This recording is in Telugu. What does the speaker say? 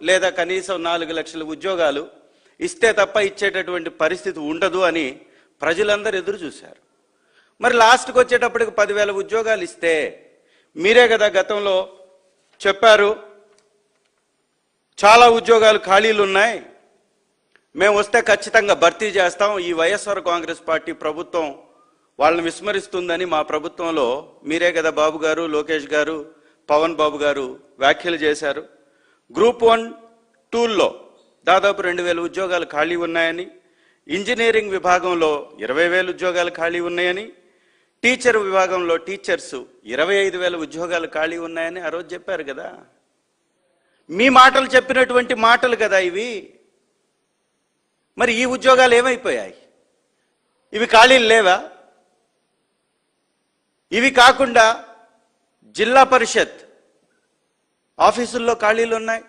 లేదా కనీసం 4 లక్షల ఉద్యోగాలు ఇస్తే తప్ప ఇచ్చేటటువంటి పరిస్థితి ఉండదు అని ప్రజలందరూ ఎదురు చూశారు. మరి లాస్ట్కి వచ్చేటప్పటికి 10,000 ఉద్యోగాలు ఇస్తే మీరే కదా గతంలో చెప్పారు, చాలా ఉద్యోగాలు ఖాళీలు ఉన్నాయి, మేము వస్తే ఖచ్చితంగా భర్తీ చేస్తాం, ఈ వైఎస్ఆర్ కాంగ్రెస్ పార్టీ ప్రభుత్వం వాళ్ళని విస్మరిస్తుందని మా ప్రభుత్వంలో మీరే కదా బాబు గారు, లోకేష్ గారు, పవన్ బాబు గారు వ్యాఖ్యలు చేశారు. గ్రూప్ 1, 2లో దాదాపు 2,000 ఉద్యోగాలు ఖాళీ ఉన్నాయని, ఇంజనీరింగ్ విభాగంలో 20,000 ఉద్యోగాలు ఖాళీ ఉన్నాయని, టీచర్ విభాగంలో టీచర్స్ 25,000 ఉద్యోగాలు ఖాళీ ఉన్నాయని ఆ రోజు చెప్పారు కదా. మీ మాటలు చెప్పినటువంటి మాటలు కదా ఇవి. మరి ఈ ఉద్యోగాలు ఏమైపోయాయి? ఇవి ఖాళీలు లేవా? ఇవి కాకుండా జిల్లా పరిషత్ ఆఫీసుల్లో ఖాళీలు ఉన్నాయి.